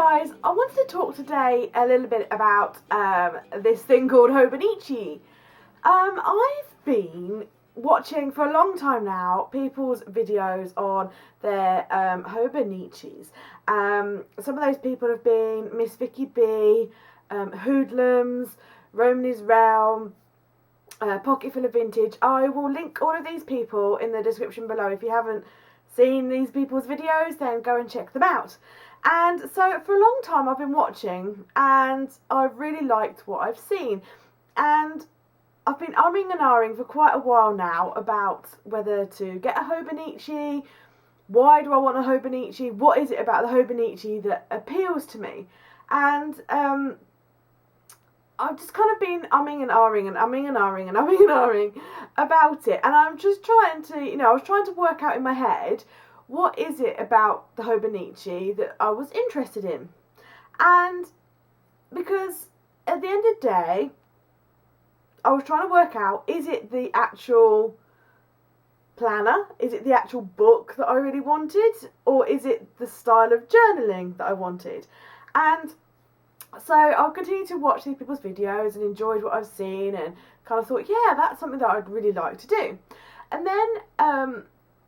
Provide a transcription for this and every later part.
guys, I wanted to talk today a little bit about this thing called Hobonichi. I've been watching for a long time now people's videos on their Hobonichis. Some of those people have been Miss Vicky B, Hoodlums, Romney's Realm, Pocket Full of Vintage. I will link all of these people in the description below. If you haven't seen these people's videos, then go and check them out. And so for a long time I've been watching and I've really liked what I've seen, and I've been umming and ahhing for quite a while now about whether to get a Hobonichi. Why do I want a Hobonichi? What is it about the Hobonichi that appeals to me? And I've just kind of been umming and ahhing about it, and I'm just trying to, I was trying to work out in my head, what is it about the Hobonichi that I was interested in? And because at the end of the day, I was trying to work out, is it the actual planner? Is it the actual book that I really wanted? Or is it the style of journaling that I wanted? And so I've continued to watch these people's videos and enjoyed what I've seen and kind of thought, yeah, that's something that I'd really like to do. And then,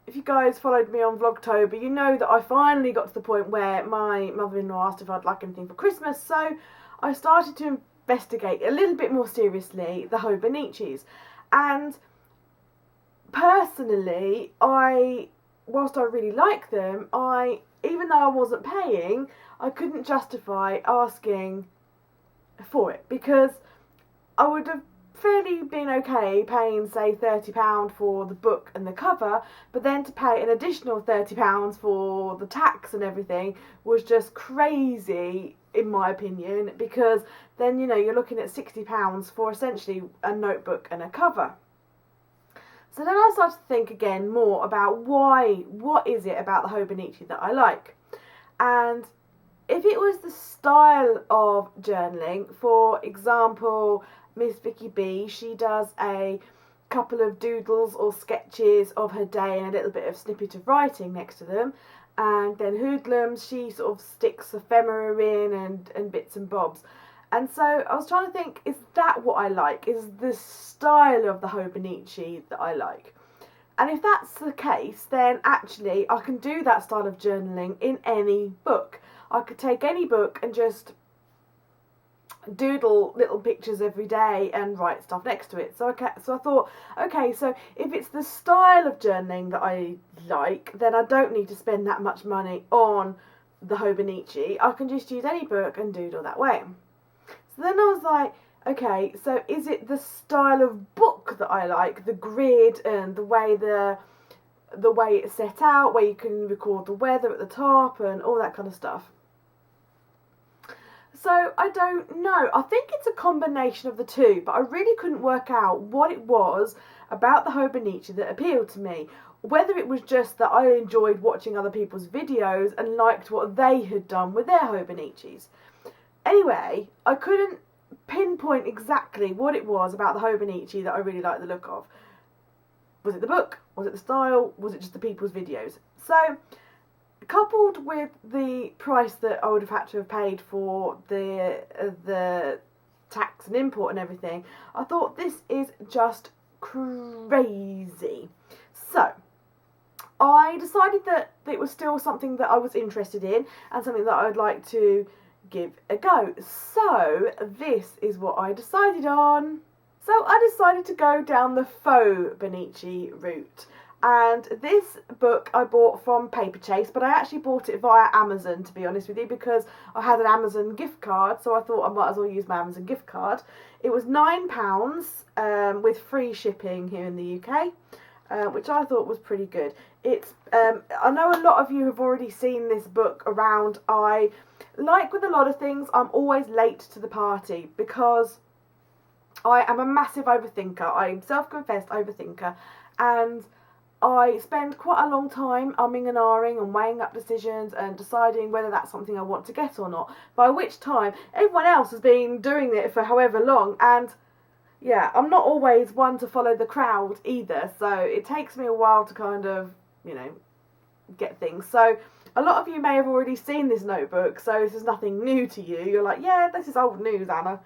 if you guys followed me on Vlogtober, you know that I finally got to the point where my mother-in-law asked if I'd like anything for Christmas. So I started to investigate a little bit more seriously the Hobonichis. And personally, whilst I really like them, even though I wasn't paying, I couldn't justify asking for it, because I would have fairly been okay paying, say, £30 for the book and the cover, but then to pay an additional £30 for the tax and everything was just crazy, in my opinion, because then, you're looking at £60 for essentially a notebook and a cover. So then I started to think again more about what is it about the Hobonichi that I like? And if it was the style of journaling, for example, Miss Vicky B, she does a couple of doodles or sketches of her day and a little bit of snippet of writing next to them. And then Hoodlums, she sort of sticks ephemera in and bits and bobs. And so I was trying to think, is that what I like? Is the style of the Hobonichi that I like? And if that's the case, then actually I can do that style of journaling in any book. I could take any book and just doodle little pictures every day and write stuff next to it. So I thought, okay, so if it's the style of journaling that I like, then I don't need to spend that much money on the Hobonichi. I can just use any book and doodle that way. So then I was like, okay, so is it the style of book that I like, the grid and the way it's set out, where you can record the weather at the top and all that kind of stuff? So I don't know. I think it's a combination of the two, but I really couldn't work out what it was about the Hobonichi that appealed to me. Whether it was just that I enjoyed watching other people's videos and liked what they had done with their Hobonichis. Anyway, I couldn't pinpoint exactly what it was about the Hobonichi that I really liked the look of. Was it the book? Was it the style? Was it just the people's videos? So, coupled with the price that I would have had to have paid for the tax and import and everything, I thought this is just crazy. So I decided that it was still something that I was interested in and something that I would like to give a go. So this is what I decided on. So I decided to go down the Fauxbonichi route. And this book I bought from Paperchase, but I actually bought it via Amazon, to be honest with you, because I had an Amazon gift card, so I thought I might as well use my Amazon gift card. It was £9 with free shipping here in the UK, which I thought was pretty good. It's I know a lot of you have already seen this book around. Like with a lot of things, I'm always late to the party because I am a massive overthinker. I'm self-confessed overthinker, and I spend quite a long time umming and ahhing and weighing up decisions and deciding whether that's something I want to get or not, by which time everyone else has been doing it for however long, and yeah, I'm not always one to follow the crowd either, so it takes me a while to kind of, get things. So a lot of you may have already seen this notebook, so this is nothing new to you. You're like, yeah, this is old news, Anna.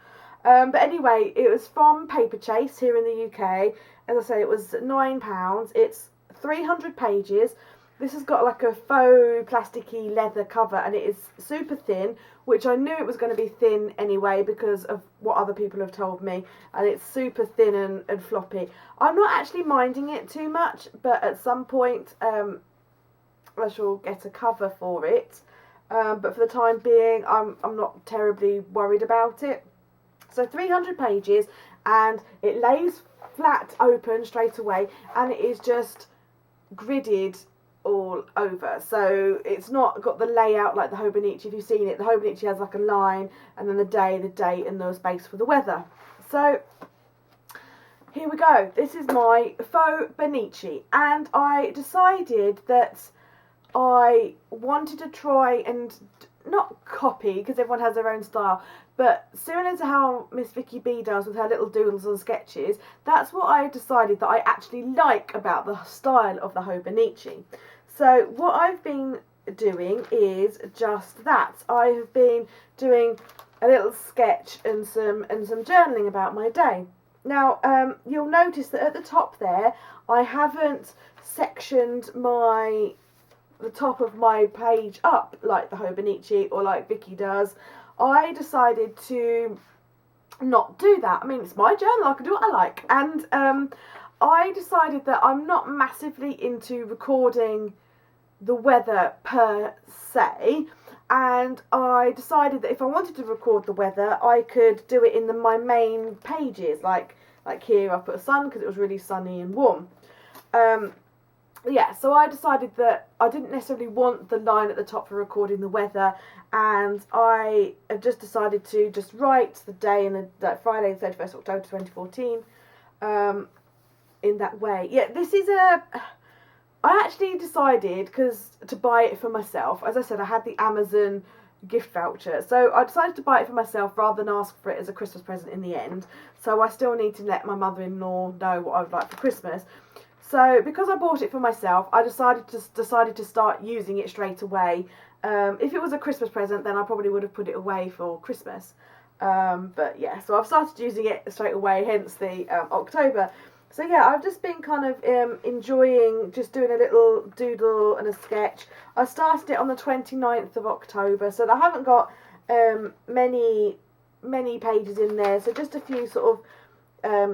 But anyway, it was from Paperchase here in the UK. As I say, it was £9. It's 300 pages. This has got like a faux plasticky leather cover, and it is super thin, which I knew it was going to be thin anyway because of what other people have told me, and it's super thin and floppy. I'm not actually minding it too much, but at some point I shall get a cover for it, but for the time being I'm not terribly worried about it. So 300 pages, and it lays flat open straight away, and it is just gridded all over. So it's not got the layout like the Hobonichi. If you've seen it, the Hobonichi has like a line and then the day, the date, and the space for the weather. So here we go. This is my Fauxbonichi, and I decided that I wanted to try and not copy, because everyone has their own style, but similar to how Miss Vicky B does with her little doodles and sketches, that's what I decided that I actually like about the style of the Hobonichi. So what I've been doing is just that. I have been doing a little sketch and some journaling about my day. Now you'll notice that at the top there I haven't sectioned the top of my page up like the Hobonichi or like Vicky does. I decided to not do that. I mean, it's my journal, I can do what I like, and I decided that I'm not massively into recording the weather per se, and I decided that if I wanted to record the weather I could do it in my main pages, like here I put a sun because it was really sunny and warm. Yeah, so I decided that I didn't necessarily want the line at the top for recording the weather, and I have just decided to just write the day and the Friday the 31st of October 2014 in that way. Yeah, this is I actually decided to buy it for myself. As I said, I had the Amazon gift voucher, so I decided to buy it for myself rather than ask for it as a Christmas present in the end. So I still need to let my mother-in-law know what I would like for Christmas. So because I bought it for myself, I decided to start using it straight away. If it was a Christmas present, then I probably would have put it away for Christmas. But yeah, so I've started using it straight away, hence the October. So yeah, I've just been kind of enjoying just doing a little doodle and a sketch. I started it on the 29th of October, so I haven't got many pages in there. So just a few sort of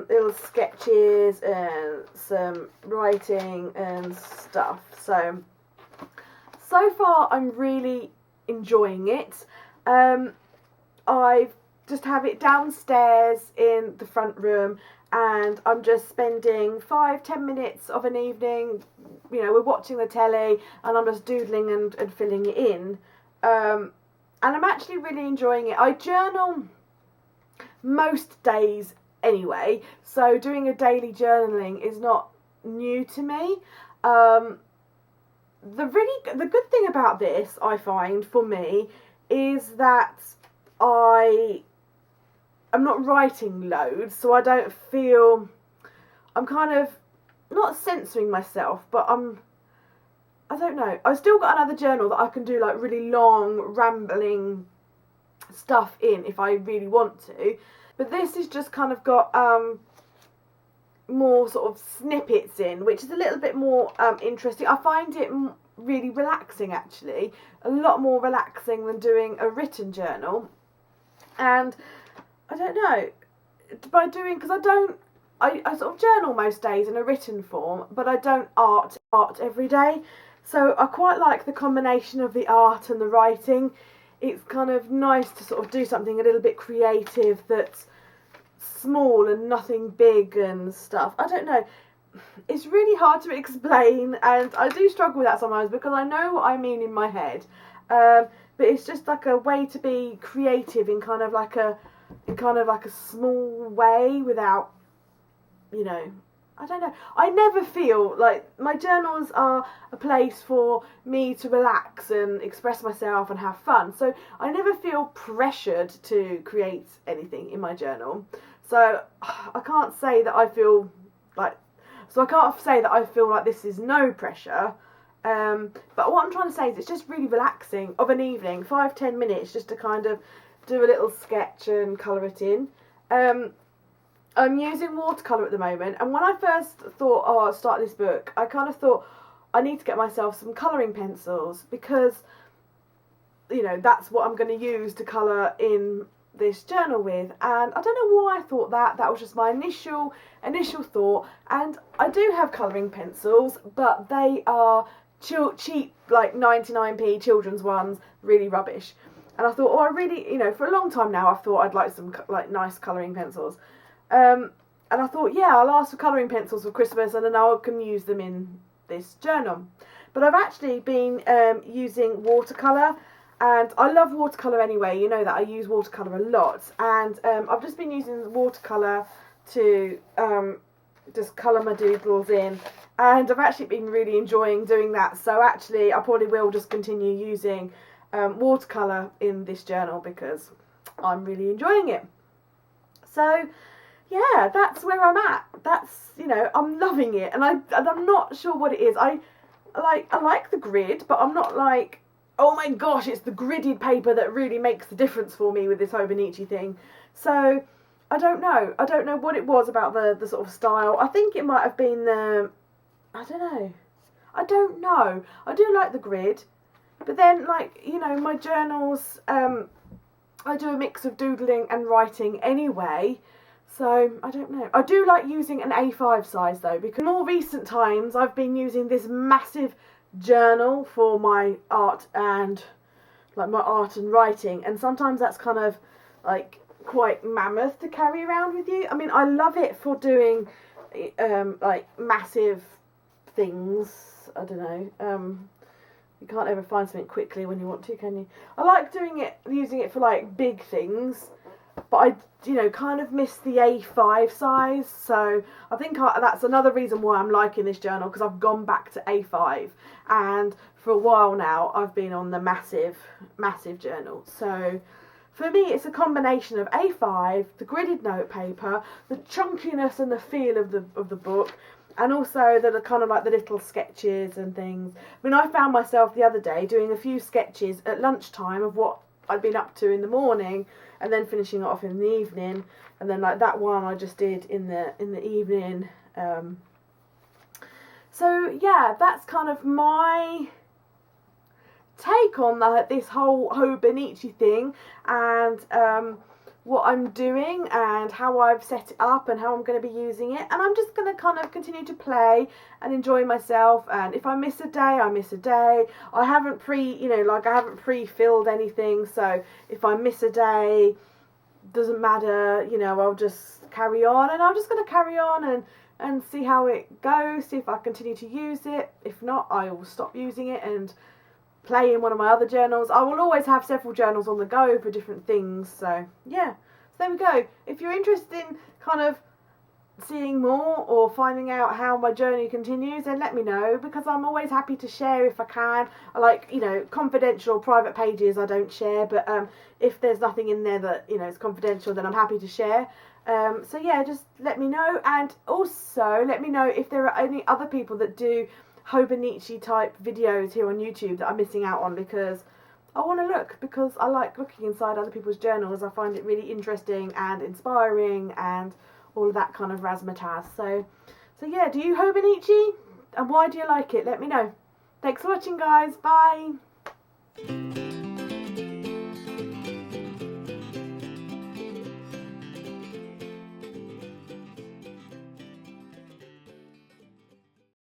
little sketches and some writing and stuff. So far I'm really enjoying it. I just have it downstairs in the front room, and I'm just spending 5-10 minutes of an evening, you know, we're watching the telly and I'm just doodling and filling it in. And I'm actually really enjoying it. I journal most days anyway, so doing a daily journaling is not new to me. The good thing about this, I find, for me, is that I'm not writing loads, so I don't feel, I'm kind of not censoring myself, but I don't know, I've still got another journal that I can do like really long rambling stuff in if I really want to, but this has just kind of got more sort of snippets in, which is a little bit more interesting. I find it really relaxing, actually, a lot more relaxing than doing a written journal. And I don't know, because I sort of journal most days in a written form, but I don't art every day. So I quite like the combination of the art and the writing. It's kind of nice to sort of do something a little bit creative that's small and nothing big and stuff. I don't know. It's really hard to explain, and I do struggle with that sometimes because I know what I mean in my head. But it's just like a way to be creative in kind of like a small way without, you know, I don't know. I never feel like my journals are a place for me to relax and express myself and have fun. So I never feel pressured to create anything in my journal. So I can't say that I feel like this is no pressure. But what I'm trying to say is it's just really relaxing of an evening, 5-10 minutes just to kind of do a little sketch and colour it in. I'm using watercolour at the moment, and when I first thought, oh, I'll start this book, I kind of thought I need to get myself some colouring pencils because, you know, that's what I'm going to use to colour in this journal with. And I don't know why I thought that. That was just my initial thought. And I do have colouring pencils, but they are cheap, like 99p children's ones, really rubbish. And I thought, oh, I really, you know, for a long time now, I've thought I'd like some like nice colouring pencils. And I thought, yeah, I'll ask for colouring pencils for Christmas, and then I can use them in this journal. But I've actually been using watercolour, and I love watercolour anyway. You know that I use watercolour a lot, and I've just been using watercolour to just colour my doodles in, and I've actually been really enjoying doing that. So actually, I probably will just continue using watercolour in this journal because I'm really enjoying it. So yeah, that's where I'm at. That's, you know, I'm loving it, and I'm not sure what it is. I like the grid, but I'm not like, oh my gosh, it's the gridded paper that really makes the difference for me with this Hobonichi thing. So I don't know. I don't know what it was about the sort of style. I think it might have been the, I don't know. I don't know. I do like the grid, but then, like, you know, my journals, I do a mix of doodling and writing anyway. So, I don't know. I do like using an A5 size though, because in more recent times I've been using this massive journal for my art and writing, and sometimes that's kind of like quite mammoth to carry around with you. I mean, I love it for doing like massive things. I don't know. You can't ever find something quickly when you want to, can you? I like using it for like big things, but I, you know, kind of miss the A5 size. So I think that's another reason why I'm liking this journal, because I've gone back to A5, and for a while now I've been on the massive journal. So for me, it's a combination of A5, the gridded note paper, the chunkiness and the feel of the book, and also the kind of like the little sketches and things. I mean, I found myself the other day doing a few sketches at lunchtime of what I'd been up to in the morning, and then finishing it off in the evening, and then like that one I just did in the evening. So yeah, that's kind of my take on this whole Hobonichi thing, and what I'm doing and how I've set it up and how I'm going to be using it. And I'm just going to kind of continue to play and enjoy myself, and if I miss a day, I miss a day. I haven't pre-filled anything, so if I miss a day, doesn't matter, you know, I'll just carry on, and I'm just going to carry on and see how it goes, see if I continue to use it. If not, I will stop using it and play in one of my other journals. I will always have several journals on the go for different things. So yeah, so there we go. If you're interested in kind of seeing more or finding out how my journey continues, then let me know, because I'm always happy to share if I can. I like, you know, confidential private pages I don't share, but if there's nothing in there that, you know, is confidential, then I'm happy to share. So yeah, just let me know, and also let me know if there are any other people that do Hobonichi type videos here on YouTube that I'm missing out on, because I want to look, because I like looking inside other people's journals. I find it really interesting and inspiring and all of that kind of razzmatazz. So yeah, do you Hobonichi? And why do you like it? Let me know. Thanks for watching, guys. Bye.